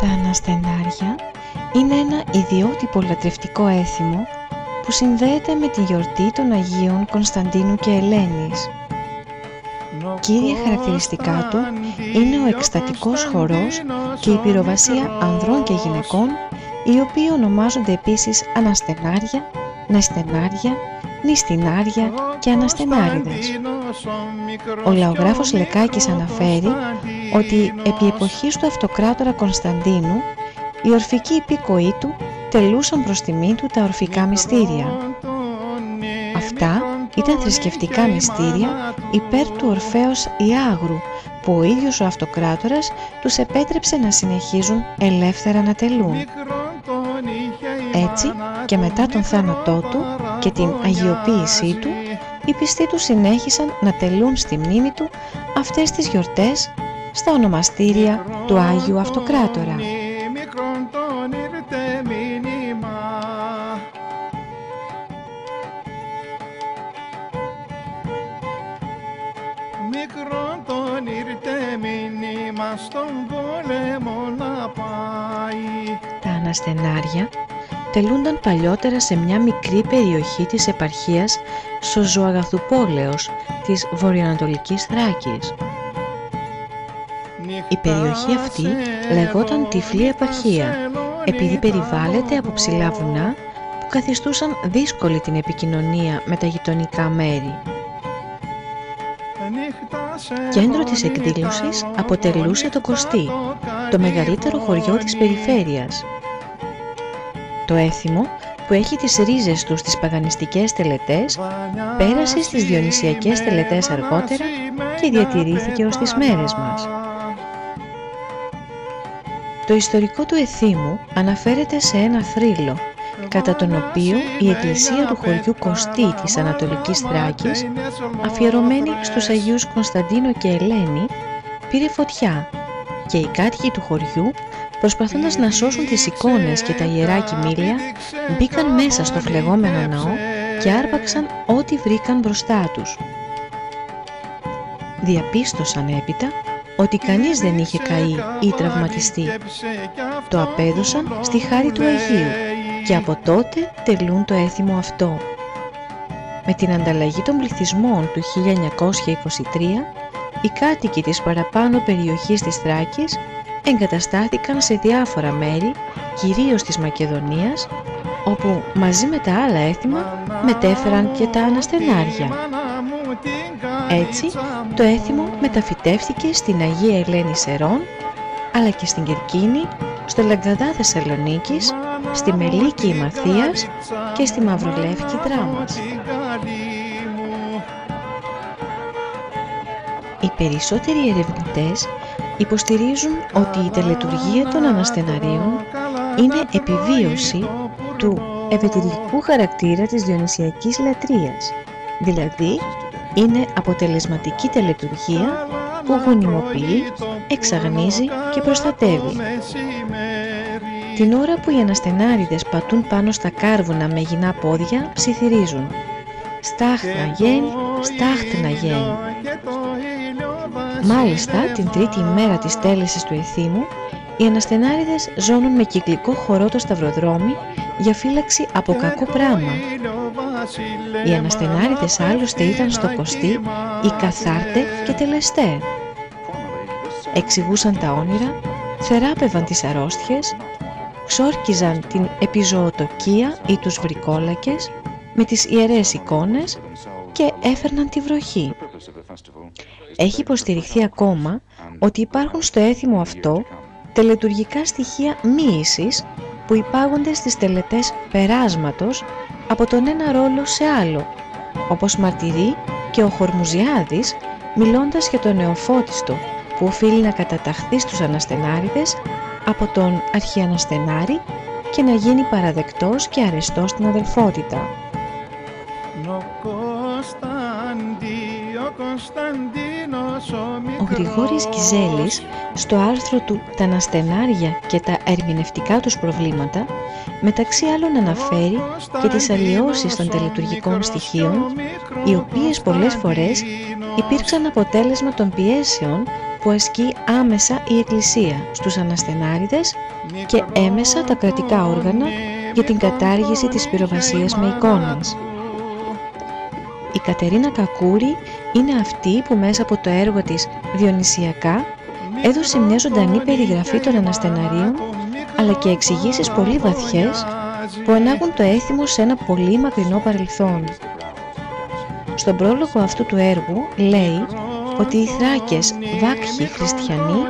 Τα αναστενάρια είναι ένα ιδιότυπο λατρευτικό έθιμο που συνδέεται με τη γιορτή των Αγίων Κωνσταντίνου και Ελένης. Κύρια χαρακτηριστικά του είναι ο εκστατικός χορός και η πυροβασία ανδρών και γυναικών, οι οποίοι ονομάζονται επίσης αναστενάρια, νεστενάρια, νηστινάρια και αναστενάριδες. Ο λαογράφος Λεκάκης αναφέρει ότι επί εποχής του αυτοκράτορα Κωνσταντίνου οι ορφικοί υπήκοοι του τελούσαν προς τιμή του τα ορφικά μυστήρια. Αυτά ήταν θρησκευτικά μυστήρια υπέρ του Ορφέως Ιάγρου, που ο ίδιος ο αυτοκράτορας τους επέτρεψε να συνεχίζουν ελεύθερα να τελούν. Έτσι και μετά τον θάνατό του και την αγιοποίησή του, οι πιστοί του συνέχισαν να τελούν στη μνήμη του αυτές τις γιορτές στα ονομαστήρια του Άγιου Αυτοκράτορα. Μικρόν τον ήρθε μήνυμα στον πόλεμο να πάει. Τα αναστενάρια τελούνταν παλιότερα σε μια μικρή περιοχή της επαρχίας Σοζοαγαθουπόλεως της βορειοανατολικής Θράκης. Η περιοχή αυτή λεγόταν Τυφλή Επαρχία, επειδή περιβάλλεται από ψηλά βουνά που καθιστούσαν δύσκολη την επικοινωνία με τα γειτονικά μέρη. Κέντρο της εκδήλωσης αποτελούσε το Κωστή, το μεγαλύτερο χωριό της περιφέρειας. Το έθιμο, που έχει τις ρίζες του στις παγανιστικές τελετές, πέρασε στις διονυσιακές τελετές αργότερα και διατηρήθηκε ως τις μέρες μας. Το ιστορικό του εθήμου αναφέρεται σε ένα θρύλο, κατά τον οποίο η εκκλησία του χωριού Κωστή της Ανατολικής Θράκης, αφιερωμένη στους Αγίους Κωνσταντίνο και Ελένη, πήρε φωτιά και οι κάτοικοι του χωριού, προσπαθώντας να σώσουν τις εικόνες και τα ιερά κοιμήλια, μπήκαν μέσα στο φλεγόμενο ναό και άρπαξαν ό,τι βρήκαν μπροστά τους. Διαπίστωσαν έπειτα ότι κανείς δεν είχε καεί ή τραυματιστεί. Το απέδωσαν στη χάρη του Αγίου και από τότε τελούν το έθιμο αυτό. Με την ανταλλαγή των πληθυσμών του 1923, οι κάτοικοι της παραπάνω περιοχής της Θράκης εγκαταστάθηκαν σε διάφορα μέρη, κυρίως της Μακεδονίας, όπου μαζί με τα άλλα έθιμα μετέφεραν και τα αναστενάρια. Έτσι, το έθιμο μεταφυτεύθηκε στην Αγία Ελένη Σερών, αλλά και στην Κερκίνη, στο Λαγκαδά Θεσσαλονίκης, στη Μελίκη Μαθίας και στη Μαυρολεύκη Δράμας. Οι περισσότεροι ερευνητές υποστηρίζουν ότι η τελετουργία των αναστεναρίων είναι επιβίωση του ευετηρικού χαρακτήρα της διονυσιακής λατρείας, δηλαδή είναι αποτελεσματική τελετουργία που γονιμοποιεί, εξαγνίζει και προστατεύει. Την ώρα που οι αναστενάριδες πατούν πάνω στα κάρβουνα με γυνά πόδια, ψιθυρίζουν «Στάχνα γέν, στάχτνα γέν». Μάλιστα, την τρίτη ημέρα της τέλεσης του εθήμου, οι αναστενάριδες ζώνουν με κυκλικό χορό το σταυροδρόμι για φύλαξη από κακό πράμα. Οι αναστενάριδες άλλωστε ήταν στο Κωστή οι καθάρτε και τελεστέ. Εξηγούσαν τα όνειρα, θεράπευαν τις αρρώστιες, ξόρκιζαν την επιζωοτοκία ή τους βρικόλακες με τις ιερές εικόνες και έφερναν τη βροχή. Έχει υποστηριχθεί ακόμα ότι υπάρχουν στο έθιμο αυτό τελετουργικά στοιχεία μοίησης που υπάγονται στις τελετές περάσματος από τον ένα ρόλο σε άλλο, όπως μαρτυρεί και ο Χορμουζιάδης μιλώντας για τον Νεοφώτιστο που οφείλει να καταταχθεί στους αναστενάριδες από τον αρχιαναστενάρη και να γίνει παραδεκτός και αρεστός στην αδελφότητα. Ο Γρηγόρης Γκιζέλης στο άρθρο του «Τα αναστενάρια και τα ερμηνευτικά τους προβλήματα» μεταξύ άλλων αναφέρει και τις αλλοιώσεις των τελετουργικών στοιχείων, οι οποίες πολλές φορές υπήρξαν αποτέλεσμα των πιέσεων που ασκεί άμεσα η Εκκλησία στους αναστενάριδες και έμεσα τα κρατικά όργανα για την κατάργηση της πυροβασίας με εικόνες. Η Κατερίνα Κακούρη είναι αυτή που μέσα από το έργο της Διονυσιακά έδωσε μια ζωντανή περιγραφή των αναστεναρίων, αλλά και εξηγήσεις πολύ βαθιές που ανάγουν το έθιμο σε ένα πολύ μακρινό παρελθόν. Στον πρόλογο αυτού του έργου λέει ότι οι Θράκες βάκχοι χριστιανοί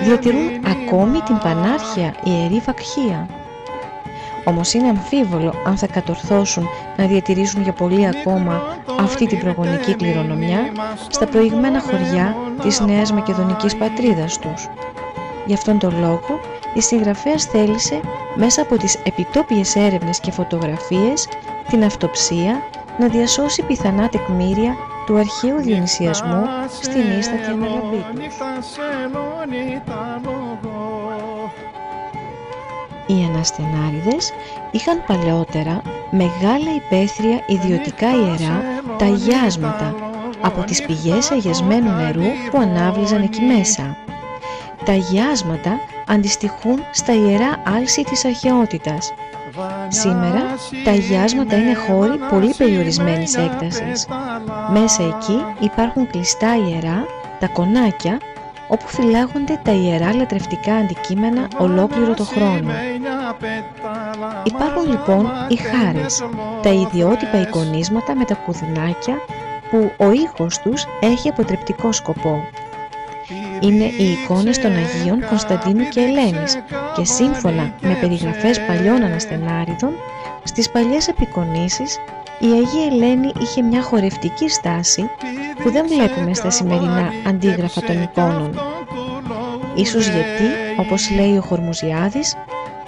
διατηρούν ακόμη την πανάρχια ιερή βακχία. Όμως είναι αμφίβολο αν θα κατορθώσουν να διατηρήσουν για πολύ ακόμα αυτή την προγονική κληρονομιά στα προηγμένα χωριά της Νέας Μακεδονικής πατρίδας τους. Γι' αυτόν τον λόγο η συγγραφέας θέλησε μέσα από τις επιτόπιες έρευνες και φωτογραφίες την αυτοψία να διασώσει πιθανά τεκμήρια του αρχαίου διονυσιασμού στην ίστατη αναλαμπή τους. Οι αναστενάριδες είχαν παλαιότερα μεγάλα υπαίθρια ιδιωτικά ιερά, τα αγιάσματα, από τις πηγές αγιασμένου νερού που ανάβλιζαν εκεί μέσα. Τα αγιάσματα αντιστοιχούν στα ιερά άλση της αρχαιότητας. Σήμερα τα αγιάσματα είναι χώροι πολύ περιορισμένης έκτασης. Μέσα εκεί υπάρχουν κλειστά ιερά, τα κονάκια, όπου φυλάγονται τα ιερά λατρευτικά αντικείμενα ολόκληρο το χρόνο. Υπάρχουν λοιπόν οι χάρες, τα ιδιότυπα εικονίσματα με τα κουδουνάκια που ο ήχος τους έχει αποτρεπτικό σκοπό. Είναι οι εικόνες των Αγίων Κωνσταντίνου και Ελένης και σύμφωνα με περιγραφές παλιών αναστενάριδων, στις παλιές απεικονίσεις η Αγία Ελένη είχε μια χορευτική στάση που δεν βλέπουμε στα σημερινά αντίγραφα των εικόνων. Ίσως γιατί, όπως λέει ο Χορμουζιάδης,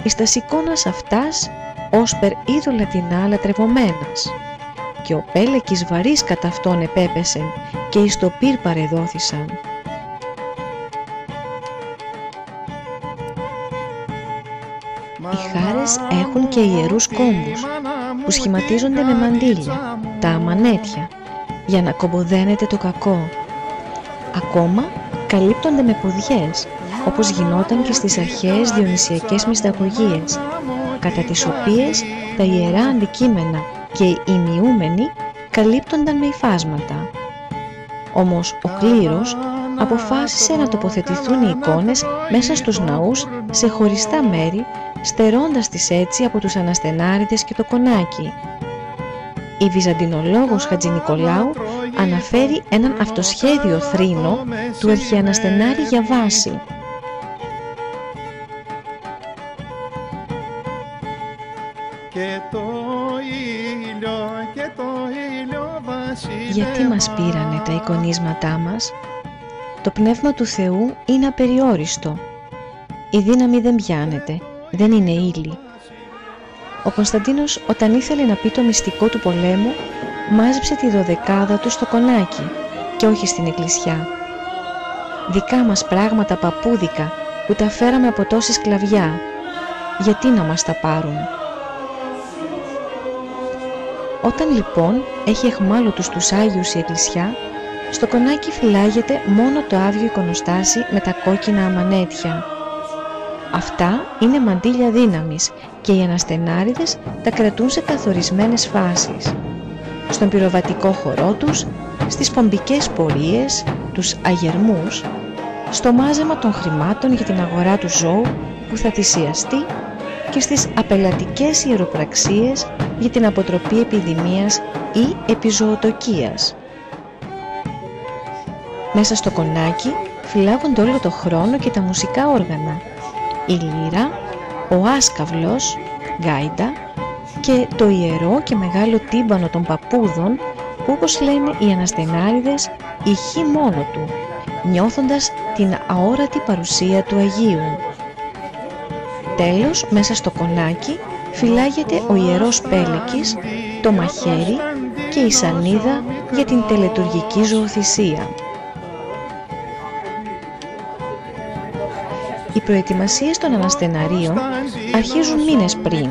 εις τας εικόνας αυτάς όσπερ είδωλα την λατρευομένας, και ο πέλεκης βαρύς κατά αυτόν επέπεσεν και εις το πυρ παρεδόθησαν. Οι χάρες έχουν και ιερούς κόμβους που σχηματίζονται με μαντήλια, τα αμανέτια, για να κομποδένεται το κακό. Ακόμα καλύπτονται με ποδιές, όπως γινόταν και στις αρχαίες διονυσιακές μυσταγωγίες, κατά τις οποίες τα ιερά αντικείμενα και οι ημιούμενοι καλύπτονταν με υφάσματα. Όμως ο κλήρος αποφάσισε να τοποθετηθούν οι εικόνες μέσα στους ναούς σε χωριστά μέρη, στερώντας τις έτσι από τους αναστενάριδες και το κονάκι. Η βυζαντινολόγος Χατζηνικολάου αναφέρει έναν αυτοσχέδιο θρήνο του αρχιαναστενάρη για βάση. Γιατί μας πήρανε τα εικονίσματά μας? Το Πνεύμα του Θεού είναι απεριόριστο. Η δύναμη δεν πιάνεται, δεν είναι ύλη. Ο Κωνσταντίνος, όταν ήθελε να πει το μυστικό του πολέμου, μάζεψε τη δωδεκάδα του στο κονάκι και όχι στην εκκλησιά. Δικά μας πράγματα παππούδικα που τα φέραμε από τόση σκλαβιά, γιατί να μας τα πάρουν? Όταν λοιπόν έχει εχμάλωτους τους Άγιους η εκκλησιά, στο κονάκι φυλάγεται μόνο το Άβγιο εικονοστάσι με τα κόκκινα αμανέτια. Αυτά είναι μαντήλια δύναμης και οι αναστενάριδες τα κρατούν σε καθορισμένες φάσεις. Στον πυροβατικό χορό τους, στις πομπικές πορείες, τους αγερμούς, στο μάζεμα των χρημάτων για την αγορά του ζώου που θα θυσιαστεί και στις απελατικές ιεροπραξίες για την αποτροπή επιδημίας ή επιζωοτοκίας. Μέσα στο κονάκι φυλάγονται όλο το χρόνο και τα μουσικά όργανα, η λύρα, ο άσκαυλος, γκάιντα και το ιερό και μεγάλο τύμπανο των παππούδων που, όπως λένε οι αναστενάριδες, ηχεί μόνο του, νιώθοντας την αόρατη παρουσία του Αγίου. Τέλος, μέσα στο κονάκι φυλάγεται ο ιερός πέλεκης, το μαχαίρι και η σανίδα για την τελετουργική ζωοθυσία. Οι προετοιμασίες των αναστεναρίων αρχίζουν μήνες πριν.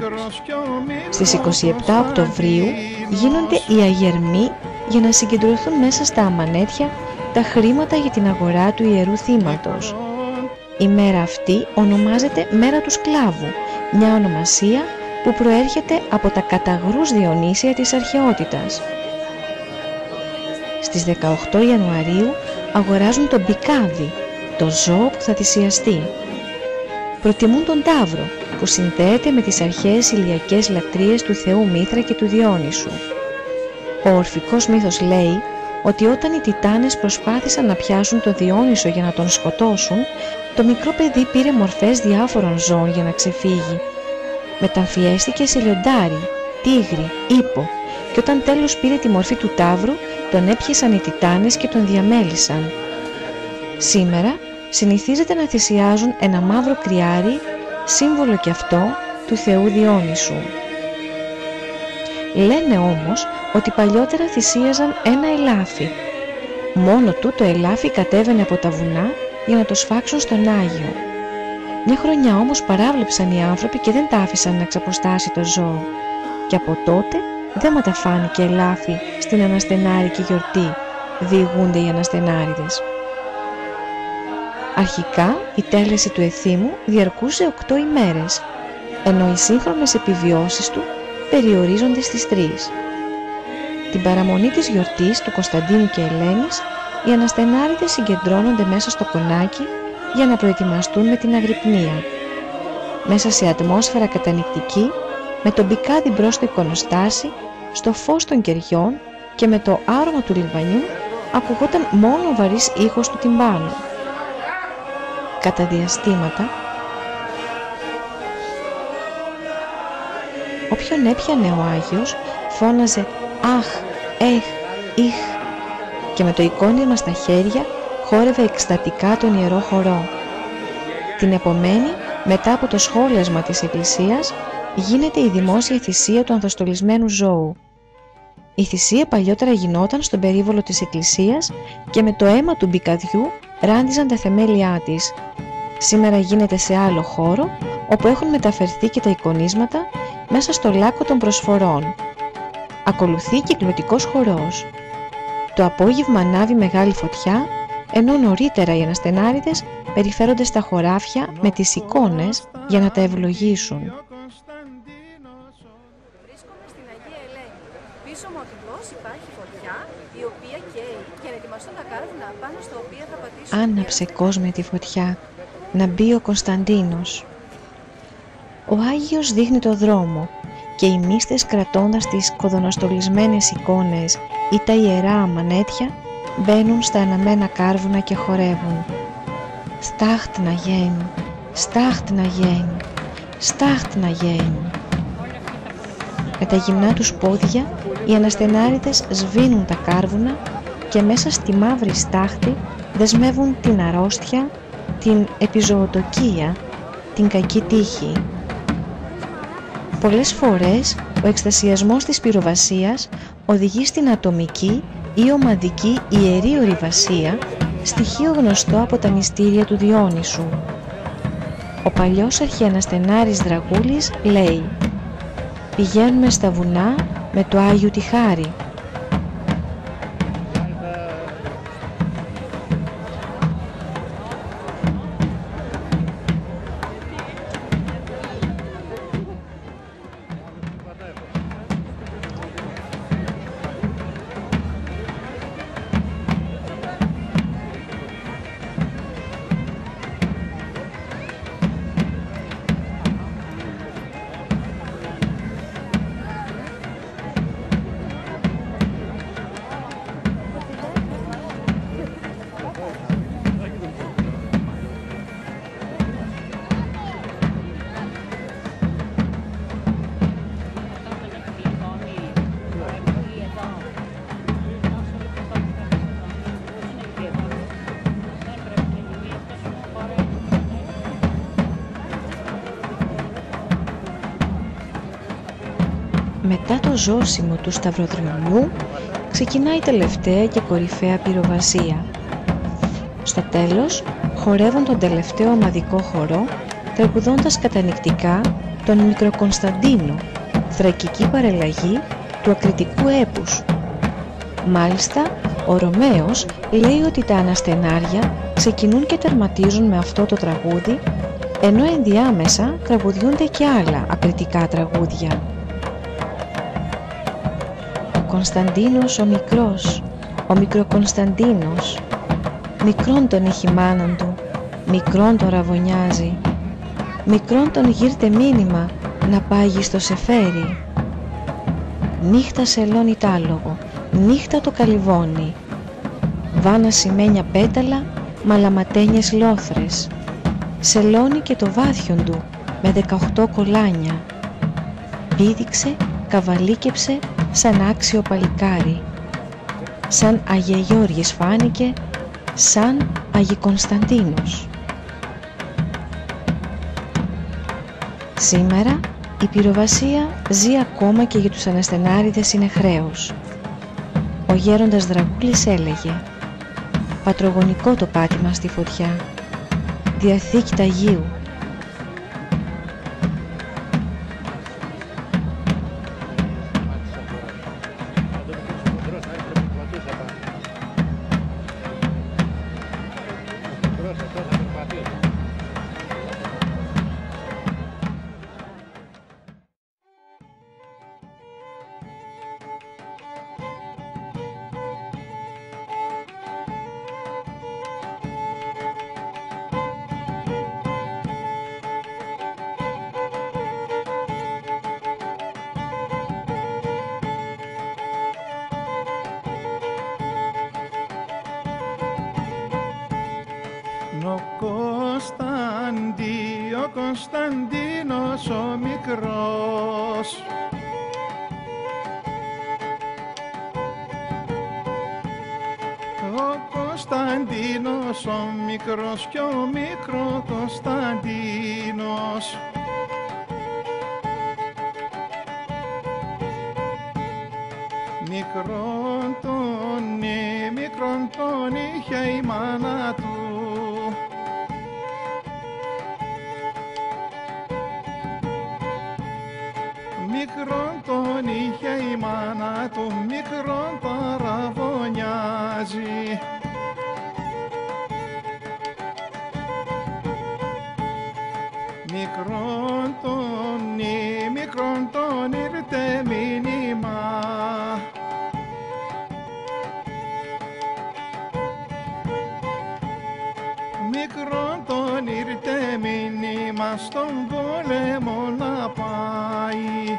Στις 27 Οκτωβρίου γίνονται οι αγερμοί για να συγκεντρωθούν μέσα στα αμανέτια τα χρήματα για την αγορά του ιερού θύματος. Η μέρα αυτή ονομάζεται Μέρα του Σκλάβου, μια ονομασία που προέρχεται από τα καταγρούς Διονύσια της αρχαιότητας. Στις 18 Ιανουαρίου αγοράζουν τον Πικάδη, το ζώο που θα θυσιαστεί. Προτιμούν τον Ταύρο, που συνδέεται με τις αρχαίες ηλιακές λατρείες του θεού Μήθρα και του Διόνυσου. Ο ορφικός μύθος λέει ότι όταν οι Τιτάνες προσπάθησαν να πιάσουν τον Διόνυσο για να τον σκοτώσουν, το μικρό παιδί πήρε μορφές διάφορων ζώων για να ξεφύγει. Μεταμφιέστηκε σε λιοντάρι, τίγρη, ύπο και όταν τέλος πήρε τη μορφή του Ταύρου, τον έπιασαν οι Τιτάνες και τον διαμέλησαν. Σήμερα συνηθίζεται να θυσιάζουν ένα μαύρο κρυάρι, σύμβολο κι αυτό του θεού Διόνυσου. Λένε όμως ότι παλιότερα θυσίαζαν ένα ελάφι. Μόνο του το ελάφι κατέβαινε από τα βουνά για να το σφάξουν στον Άγιο. Μια χρονιά όμως παράβλεψαν οι άνθρωποι και δεν τα άφησαν να ξαποστάσει το ζώο. Και από τότε δεν ματαφάνηκε ελάφι στην αναστενάρικη γιορτή, διηγούνται οι αναστενάριδες. Αρχικά η τέλεση του εθήμου διαρκούσε 8 ημέρες, ενώ οι σύγχρονες επιβιώσεις του περιορίζονται στις 3. Την παραμονή της γιορτής του Κωνσταντίνου και Ελένης, οι αναστενάριδες συγκεντρώνονται μέσα στο κονάκι για να προετοιμαστούν με την αγρυπνία. Μέσα σε ατμόσφαιρα κατανυκτική, με τον Πικάδι μπρος στο εικονοστάσι, στο φως των κεριών και με το άρωμα του λιβανιού, ακουγόταν μόνο ο βαρύς ήχος του τυμπάνου. Κατά διαστήματα, όποιον έπιανε ο Άγιος φώναζε «Αχ, έχ, ιχ» και με το εικόνισμα στα χέρια χόρευε εκστατικά τον ιερό χορό. Την επομένη, μετά από το σχόλιασμα της Εκκλησίας, γίνεται η δημόσια θυσία του ανθοστολισμένου ζώου. Η θυσία παλιότερα γινόταν στον περίβολο της Εκκλησίας και με το αίμα του μπικαδιού ράντιζαν τα θεμέλια της. Σήμερα γίνεται σε άλλο χώρο, όπου έχουν μεταφερθεί και τα εικονίσματα μέσα στο λάκκο των προσφορών. Ακολουθεί κυκλωτικός χορός. Το απόγευμα ανάβει μεγάλη φωτιά, ενώ νωρίτερα οι αναστενάριδες περιφέρονται στα χωράφια με τις εικόνες για να τα ευλογήσουν. Βρίσκομαι στην Αγία Ελένη. Πίσω μου ακριβώς υπάρχει φωτιά, η οποία καίει για να ετοιμαστούν τα κάρβουνα πάνω στα οποία θα πατήσουν. Άναψε κόσμε τη φωτιά, να μπει ο Κωνσταντίνος. Ο Άγιος δείχνει το δρόμο και οι μύστες, κρατώντας τις κοδονοστολισμένες εικόνες ή τα ιερά αμανέτια, μπαίνουν στα αναμένα κάρβουνα και χορεύουν. Στάχτ να γένει, στάχτ να γένει, στάχτ να γένει. Με τα γυμνά τους πόδια οι αναστενάριδες σβήνουν τα κάρβουνα και μέσα στη μαύρη στάχτη δεσμεύουν την αρρώστια, την επιζωοτοκία, την κακή τύχη. Πολλές φορές ο εκστασιασμός της πυροβασίας οδηγεί στην ατομική ή ομαδική ιερή ορειβασία, στοιχείο γνωστό από τα μυστήρια του Διόνυσου. Ο παλιός αρχιαναστενάρης Δραγούλης λέει «Πηγαίνουμε στα βουνά με το Άγιου τη χάρη». Μετά το ζώσιμο του σταυροδρομιού ξεκινάει η τελευταία και κορυφαία πυροβασία. Στο τέλος χορεύουν τον τελευταίο ομαδικό χορό, τραγουδώντας κατανυκτικά τον Μικροκωνσταντίνο, θρακική παραλλαγή του ακριτικού έπους. Μάλιστα, Ο Ρωμαίος λέει ότι τα αναστενάρια ξεκινούν και τερματίζουν με αυτό το τραγούδι, ενώ ενδιάμεσα τραγουδιούνται και άλλα ακριτικά τραγούδια. Ο Κωνσταντίνος ο μικρός, ο μικροκωνσταντίνος, μικρόν τον έχει μάναν του, μικρόν τον ραβωνιάζει, μικρόν τον γύρτε μήνυμα να πάγει στο σεφέρι. Νύχτα σελώνει τ' άλογο, νύχτα το καλυβώνει, βάνα σημαίνια πέταλα, μαλαματένιες λόθρες, σελώνει και το βάθιον του με 18 κολάνια, πήδηξε, καβαλίκεψε σαν άξιο παλικάρι, σαν Αγιαγιώργης φάνηκε, σαν Αγικονσταντίνος. Σήμερα η πυροβασία ζει ακόμα και για τους αναστενάριδες είναι χρέος. Ο γέροντας Δρακούλης έλεγε «Πατρογονικό το πάτημα στη φωτιά, διαθήκη ταγίου». Ο Κωνσταντίνος ο μικρός, ο Κωνσταντίνος ο μικρός και ο μικρό Κωνσταντίνος, μικρόν τον είχε η μάνα του, μικρόν τον είχε η μάνα του, μικρόν παραβωνιάζει. Μικρόν τον ήρθε μήνυμα, μικρόν τον ήρθε μήνυμα στον πόλεμο να πάει.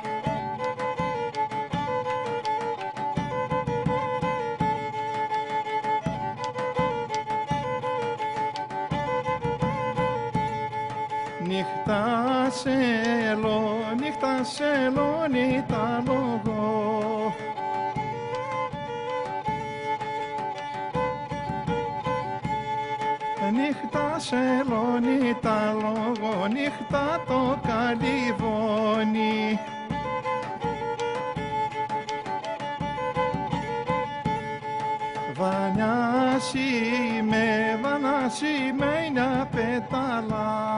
Νύχτα σελώνει τ' άλογο, νύχτα σελώνει τ' άλογο, νύχτα το καλυβώνει. Βανιάσει με μια πέταλα,